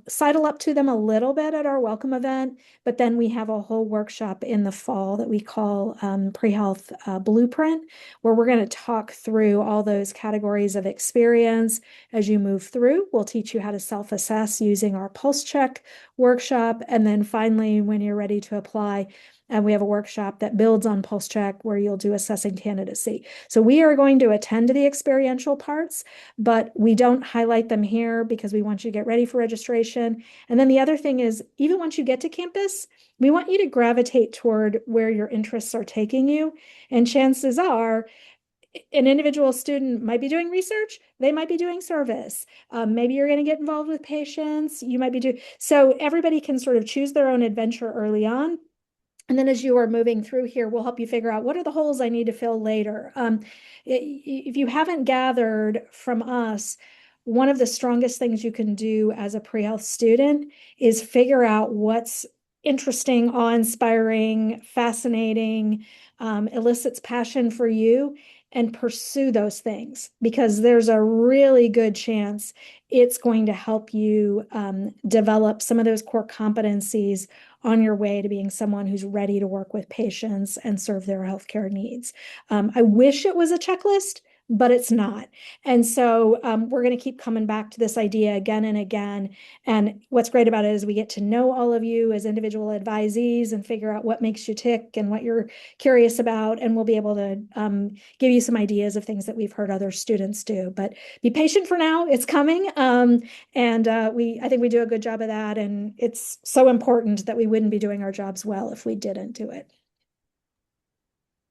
sidle up to them a little bit at our welcome event, but then we have a whole workshop in the fall that we call Pre-Health Blueprint, where we're going to talk through all those categories of experience as you move through. We'll teach you how to self-assess using our pulse check workshop. And then finally, when you're ready to apply, and we have a workshop that builds on pulse check where you'll do assessing candidacy. So we are going to attend to the experiential parts, but we don't highlight them here because we want you to get ready for registration. And then the other thing is, even once you get to campus, we want you to gravitate toward where your interests are taking you. And chances are, an individual student might be doing research, they might be doing service. Maybe you're going to get involved with patients, you might be doing, so everybody can sort of choose their own adventure early on. And then as you are moving through here, we'll help you figure out what are the holes I need to fill later. If you haven't gathered from us, one of the strongest things you can do as a pre-health student is figure out what's interesting, awe-inspiring, fascinating, elicits passion for you, and pursue those things, because there's a really good chance it's going to help you develop some of those core competencies on your way to being someone who's ready to work with patients and serve their healthcare needs. I wish it was a checklist, but it's not. And so we're going to keep coming back to this idea again and again. And what's great about it is we get to know all of you as individual advisees and figure out what makes you tick and what you're curious about. And we'll be able to give you some ideas of things that we've heard other students do. But be patient for now, it's coming. I think we do a good job of that. And it's so important that we wouldn't be doing our jobs well if we didn't do it.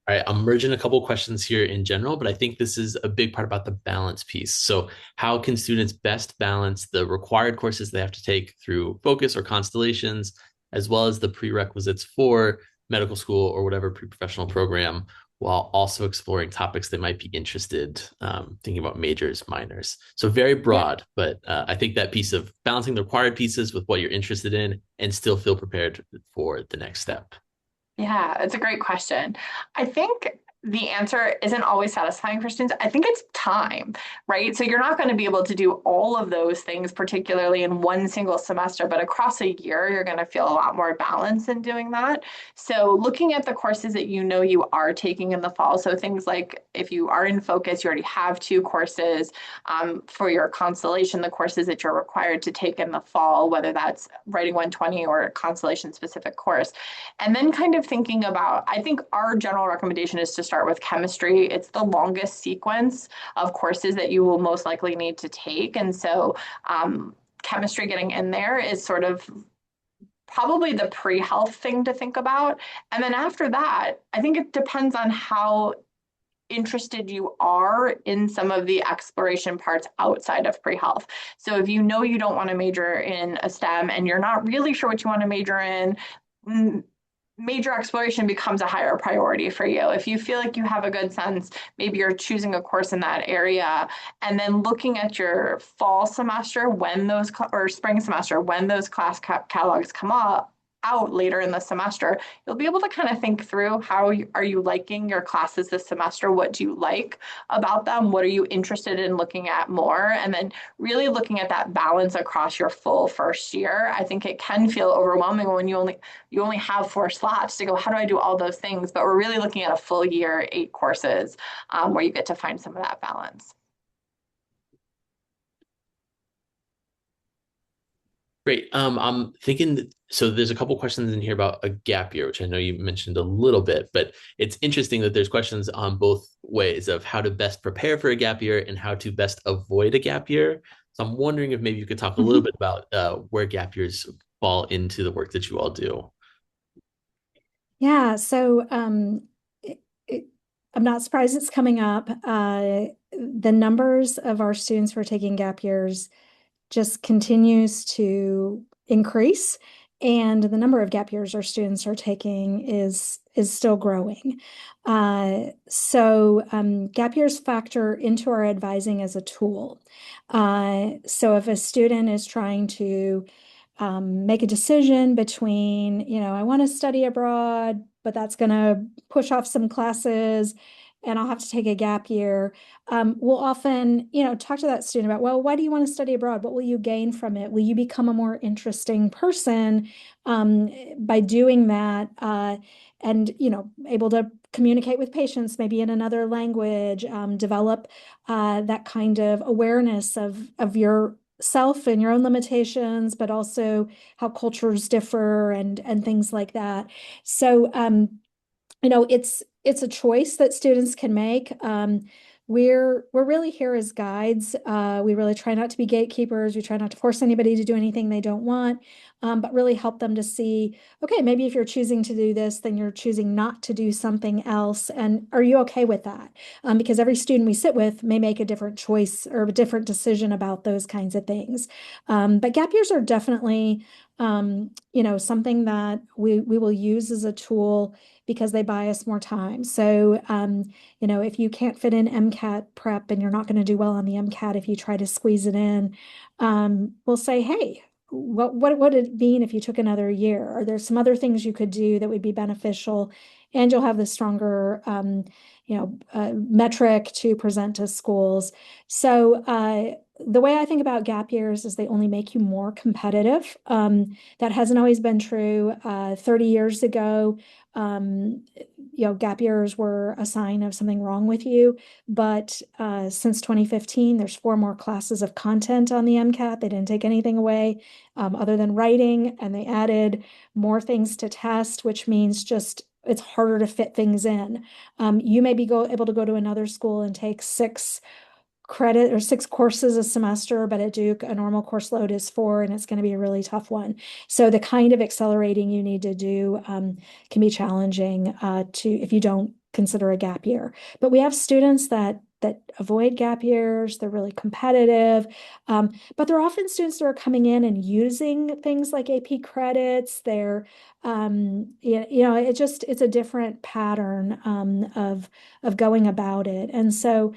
All right, I'm merging a couple questions here in general, but I think this is a big part about the balance piece. So how can students best balance the required courses they have to take through Focus or Constellations, as well as the prerequisites for medical school or whatever pre-professional program, while also exploring topics they might be interested, thinking about majors, minors. So very broad, but I think that piece of balancing the required pieces with what you're interested in and still feel prepared for the next step. Yeah, it's a great question. I think the answer isn't always satisfying for students. I think it's time, right? So you're not going to be able to do all of those things, particularly in one single semester, but across a year, you're going to feel a lot more balance in doing that. So looking at the courses that you know you are taking in the fall, so things like if you are in Focus, you already have 2 courses. For your Constellation, the courses that you're required to take in the fall, whether that's Writing 120 or a Constellation specific course. And then kind of thinking about, I think our general recommendation is to start with chemistry. It's the longest sequence of courses that you will most likely need to take. And so chemistry getting in there is sort of probably the pre-health thing to think about. And then after that, I think it depends on how interested you are in some of the exploration parts outside of pre-health. So if you know you don't want to major in a STEM and you're not really sure what you want to major in, major exploration becomes a higher priority for you. If you feel like you have a good sense, maybe you're choosing a course in that area, and then looking at your fall semester when those, or spring semester, when those class catalogs come up, out later in the semester, you'll be able to kind of think through how are you liking your classes this semester? What do you like about them? What are you interested in looking at more? And then really looking at that balance across your full first year. I think it can feel overwhelming when you only have 4 slots to go, how do I do all those things? But we're really looking at a full year, 8 courses, where you get to find some of that balance. Great. I'm thinking, so there's a couple questions in here about a gap year, which I know you mentioned a little bit, but it's interesting that there's questions on both ways of how to best prepare for a gap year and how to best avoid a gap year. So I'm wondering if maybe you could talk a little bit about where gap years fall into the work that you all do. Yeah, so I'm not surprised it's coming up. The numbers of our students who are taking gap years just continues to increase, and the number of gap years our students are taking is still growing. So gap years factor into our advising as a tool. So if a student is trying to make a decision between, I want to study abroad, but that's going to push off some classes and I'll have to take a gap year. We'll often, talk to that student about, well, why do you want to study abroad? What will you gain from it? Will you become a more interesting person by doing that? And, able to communicate with patients, maybe in another language, develop that kind of awareness of yourself and your own limitations, but also how cultures differ and things like that. So, it's a choice that students can make. We're really here as guides. We really try not to be gatekeepers. We try not to force anybody to do anything they don't want, but really help them to see, okay, maybe if you're choosing to do this, then you're choosing not to do something else. And are you okay with that? Because every student we sit with may make a different choice or a different decision about those kinds of things. But gap years are definitely, something that we will use as a tool because they buy us more time. So, if you can't fit in MCAT prep and you're not going to do well on the MCAT if you try to squeeze it in, we'll say, hey, what would it mean if you took another year? Are there some other things you could do that would be beneficial? And you'll have the stronger, metric to present to schools. So the way I think about gap years is they only make you more competitive. That hasn't always been true. 30 years ago, gap years were a sign of something wrong with you. But since 2015, there's 4 more classes of content on the MCAT. They didn't take anything away other than writing, and they added more things to test, which means just it's harder to fit things in. You may be able to go to another school and take 6 credit or 6 courses a semester, but at Duke, a normal course load is 4, and it's going to be a really tough one. So the kind of accelerating you need to do can be challenging if you don't consider a gap year. But we have students that avoid gap years. They're really competitive, but they're often students that are coming in and using things like AP credits. They're it's a different pattern of going about it. And so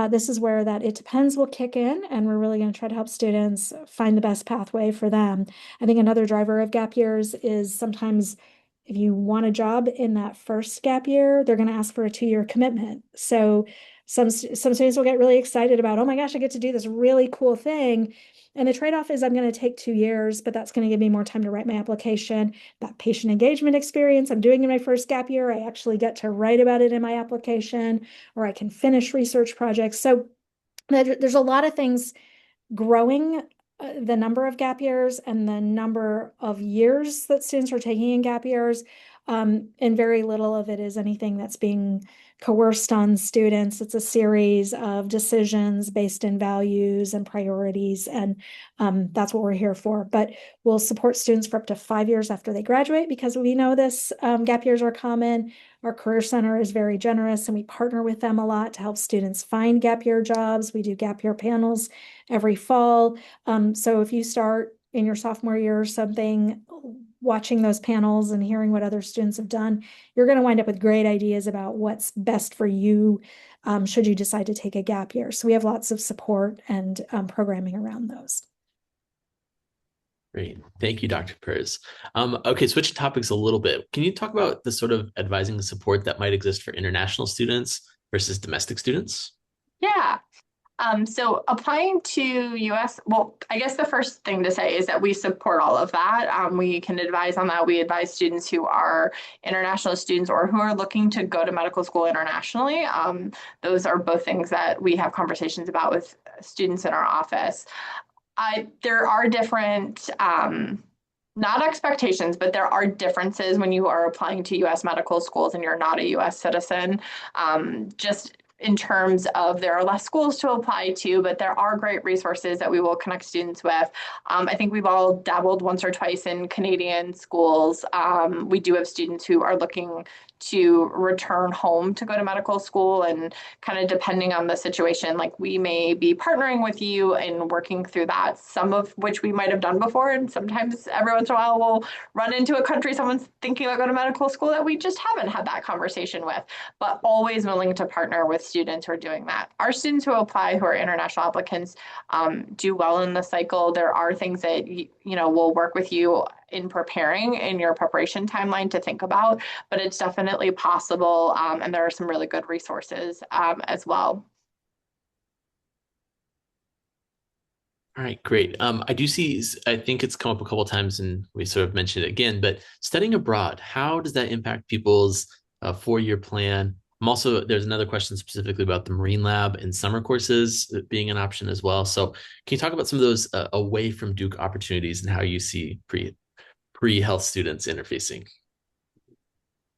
this is where that it depends will kick in, and we're really going to try to help students find the best pathway for them. I think another driver of gap years is sometimes if you want a job in that first gap year, they're going to ask for a 2-year commitment. So some students will get really excited about, oh my gosh, I get to do this really cool thing. And the trade-off is I'm going to take 2 years, but that's going to give me more time to write my application. That patient engagement experience I'm doing in my first gap year, I actually get to write about it in my application, or I can finish research projects. So there's a lot of things growing the number of gap years and the number of years that students are taking in gap years. and very little of it is anything that's being coerced on students. It's a series of decisions based in values and priorities, and that's what we're here for. But we'll support students for up to 5 years after they graduate because we know this gap years are common. Our Career Center is very generous, and we partner with them a lot to help students find gap year jobs. We do gap year panels every fall. So if you start in your sophomore year or something, watching those panels and hearing what other students have done, you're going to wind up with great ideas about what's best for you should you decide to take a gap year. So we have lots of support and programming around those. Great. Thank you, Dr. Perez. Okay, switching topics a little bit. Can you talk about the sort of advising and support that might exist for international students versus domestic students? Yeah. So applying to US, well, I guess the first thing to say is that we support all of that. We can advise on that. We advise students who are international students or who are looking to go to medical school internationally. Those are both things that we have conversations about with students in our office. There are different, not expectations, but there are differences when you are applying to US medical schools and you're not a US citizen. Just in terms of there are less schools to apply to, but there are great resources that we will connect students with. I think we've all dabbled once or twice in Canadian schools. We do have students who are looking to return home to go to medical school, and kind of depending on the situation, like we may be partnering with you and working through that, some of which we might have done before. And sometimes every once in a while we'll run into a country someone's thinking about going to medical school that we just haven't had that conversation with, but always willing to partner with students who are doing that. Our students who apply, who are international applicants, do well in the cycle. There are things that we'll work with you in preparing in your preparation timeline to think about, but it's definitely possible, and there are some really good resources as well. All right, great. I do see, I think it's come up a couple of times and we sort of mentioned it again, but studying abroad, how does that impact people's 4-year plan? There's another question specifically about the Marine Lab and summer courses being an option as well. So can you talk about some of those away from Duke opportunities and how you see pre-health students interfacing?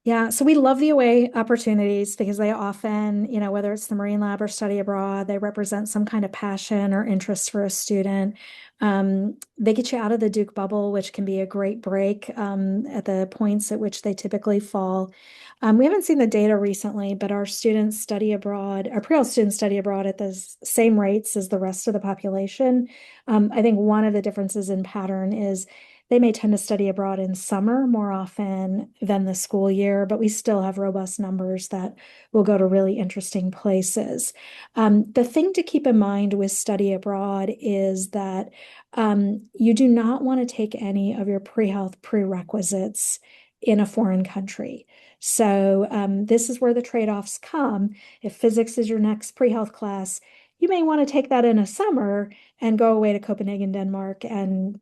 Yeah, so we love the away opportunities because they often, whether it's the Marine Lab or study abroad, they represent some kind of passion or interest for a student. They get you out of the Duke bubble, which can be a great break at the points at which they typically fall. We haven't seen the data recently, but our students study abroad, our pre-health students study abroad at the same rates as the rest of the population. I think one of the differences in pattern is they may tend to study abroad in summer more often than the school year, but we still have robust numbers that will go to really interesting places. The thing to keep in mind with study abroad is that you do not want to take any of your pre-health prerequisites in a foreign country. So this is where the trade-offs come. If physics is your next pre-health class, you may want to take that in a summer and go away to Copenhagen, Denmark, and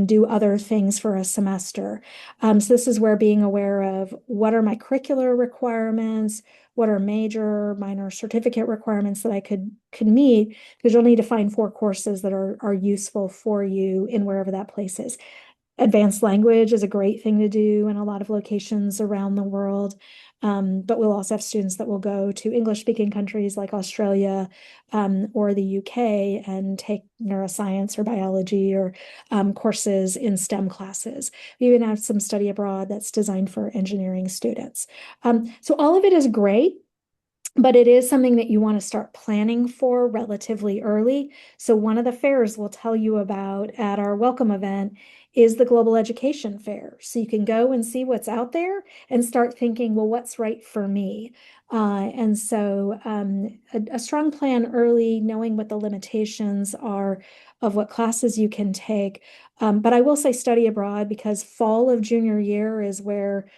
do other things for a semester. So this is where being aware of what are my curricular requirements, what are major, minor certificate requirements that I could meet, because you'll need to find 4 courses that are useful for you in wherever that place is. Advanced language is a great thing to do in a lot of locations around the world. But we'll also have students that will go to English-speaking countries like Australia or the UK and take neuroscience or biology or courses in STEM classes. We even have some study abroad that's designed for engineering students. So all of it is great. But it is something that you want to start planning for relatively early. So one of the fairs we'll tell you about at our welcome event is the Global Education Fair. So you can go and see what's out there and start thinking, well, what's right for me? And so a strong plan early, knowing what the limitations are of what classes you can take. But I will say study abroad, because fall of junior year is where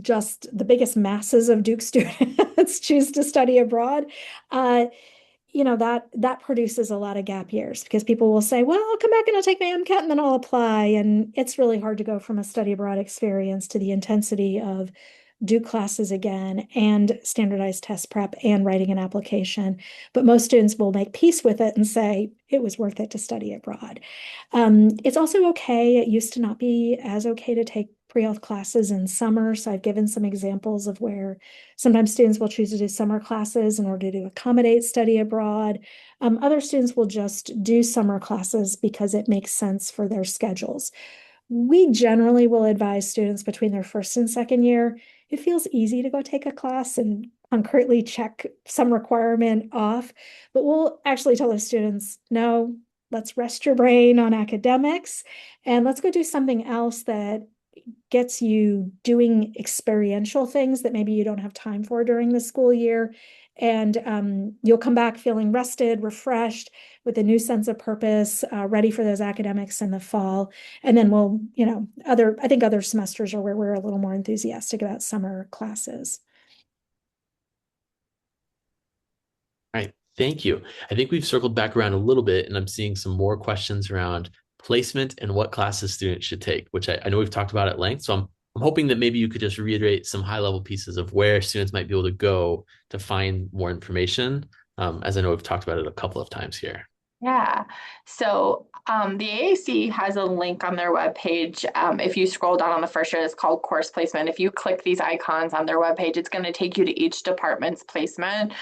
just the biggest masses of Duke students choose to study abroad. That produces a lot of gap years, because people will say, well, I'll come back and I'll take my MCAT and then I'll apply. And it's really hard to go from a study abroad experience to the intensity of Duke classes again and standardized test prep and writing an application. But most students will make peace with it and say it was worth it to study abroad. It's also okay. It used to not be as okay to take pre-health classes in summer. So I've given some examples of where sometimes students will choose to do summer classes in order to accommodate study abroad. Other students will just do summer classes because it makes sense for their schedules. We generally will advise students between their first and second year. It feels easy to go take a class and concretely check some requirement off, but we'll actually tell the students, no, let's rest your brain on academics and let's go do something else that gets you doing experiential things that maybe you don't have time for during the school year. And you'll come back feeling rested, refreshed, with a new sense of purpose, ready for those academics in the fall. And then we'll, I think other semesters are where we're a little more enthusiastic about summer classes. All right, thank you. I think we've circled back around a little bit, and I'm seeing some more questions around placement and what classes students should take, which I know we've talked about at length. So I'm hoping that maybe you could just reiterate some high-level pieces of where students might be able to go to find more information, as I know we've talked about it a couple of times here. Yeah. So the AAC has a link on their webpage. If you scroll down on the first year, it's called course placement. If you click these icons on their webpage, it's going to take you to each department's placement.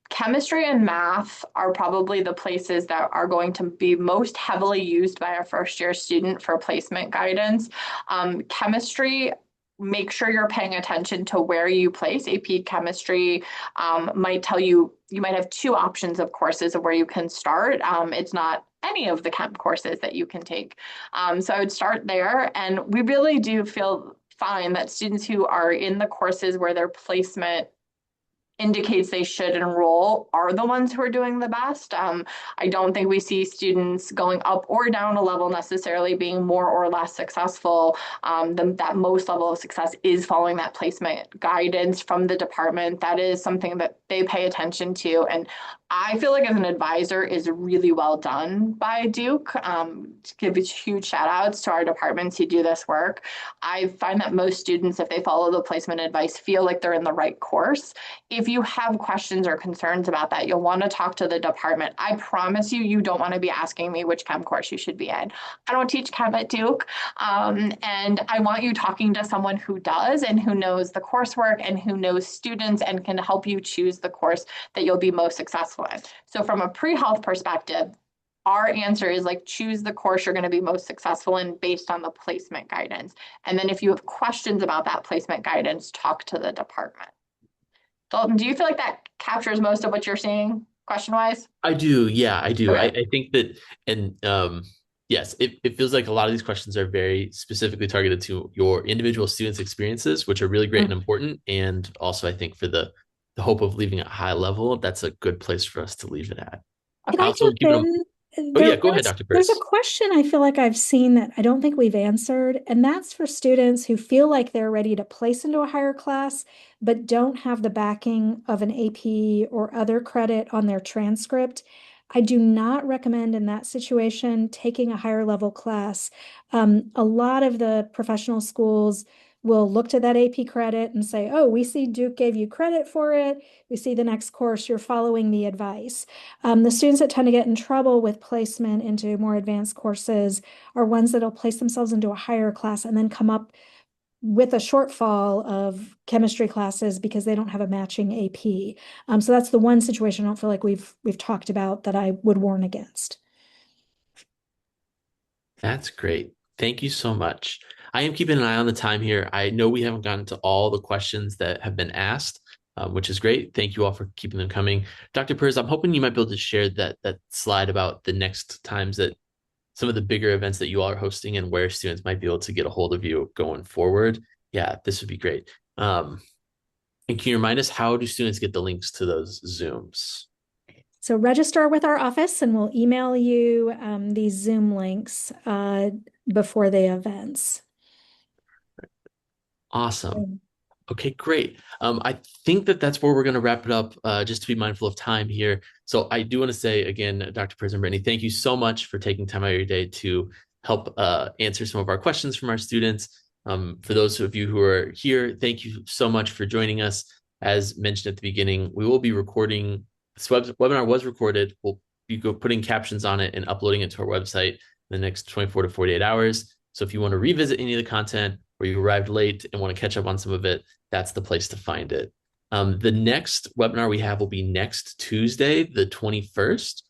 Chemistry and math are probably the places that are going to be most heavily used by a first year student for placement guidance. Chemistry, make sure you're paying attention to where you place. AP Chemistry might tell you, you might have two options of courses of where you can start. It's not any of the chem courses that you can take. So I would start there. And we really do find that students who are in the courses where their placement indicates they should enroll are the ones who are doing the best. I don't think we see students going up or down a level necessarily being more or less successful. That most level of success is following that placement guidance from the department. That is something that they pay attention to. And I feel like as an advisor is really well done by Duke. To give huge shout outs to our departments who do this work. I find that most students, if they follow the placement advice, feel like they're in the right course. If you have questions or concerns about that, you'll want to talk to the department. I promise you, you don't want to be asking me which chem course you should be in. I don't teach chem at Duke. And I want you talking to someone who does and who knows the coursework and who knows students and can help you choose the course that you'll be most successful in. So from a pre-health perspective, our answer is like choose the course you're going to be most successful in based on the placement guidance. And then if you have questions about that placement guidance, talk to the department. Dalton, do you feel like that captures most of what you're seeing question-wise? I do. Yeah, I do. Okay. I think that, and yes, it feels like a lot of these questions are very specifically targeted to your individual students' experiences, which are really great and important. And also, I think for the hope of leaving at high level, that's a good place for us to leave it at. Can I Also, jump in? oh yeah, go ahead, Dr. There's a Purse. question I feel like I've seen that I don't think we've answered, and that's for students who feel like they're ready to place into a higher class, but don't have the backing of an AP or other credit on their transcript. I do not recommend in that situation taking a higher level class. A lot of the professional schools will look to that AP credit and say, oh, we see Duke gave you credit for it. We see the next course, you're following the advice. The students that tend to get in trouble with placement into more advanced courses are ones that'll place themselves into a higher class and then come up with a shortfall of chemistry classes because they don't have a matching AP. So that's the one situation I don't feel like we've talked about that I would warn against. That's great. Thank you so much. I am keeping an eye on the time here. I know we haven't gotten to all the questions that have been asked, which is great. Thank you all for keeping them coming. Dr. Purz, I'm hoping you might be able to share that slide about the next times that some of the bigger events that you all are hosting and where students might be able to get a hold of you going forward. Yeah, this would be great. And can you remind us, how do students get the links to those Zooms? So register with our office and we'll email you these Zoom links before the events. Awesome. Okay, great. I think that's where we're going to wrap it up, just to be mindful of time here. So I do want to say again, Dr. Prison Brittany, thank you so much for taking time out of your day to help answer some of our questions from our students. For those of you who are here, thank you so much for joining us. As mentioned at the beginning, we will be recording, this webinar was recorded. We'll be putting captions on it and uploading it to our website in the next 24 to 48 hours. So if you want to revisit any of the content or you arrived late and want to catch up on some of it, that's the place to find it. The next webinar we have will be next Tuesday, the 21st.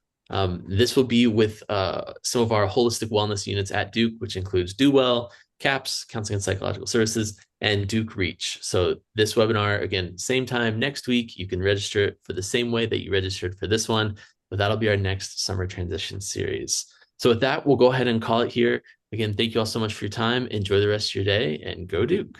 This will be with some of our holistic wellness units at Duke, which includes Do Well, CAPS, Counseling and Psychological Services, and Duke Reach. So this webinar, again, same time next week. You can register it for the same way that you registered for this one, but that'll be our next summer transition series. So with that, we'll go ahead and call it here. Again, thank you all so much for your time. Enjoy the rest of your day and go Duke.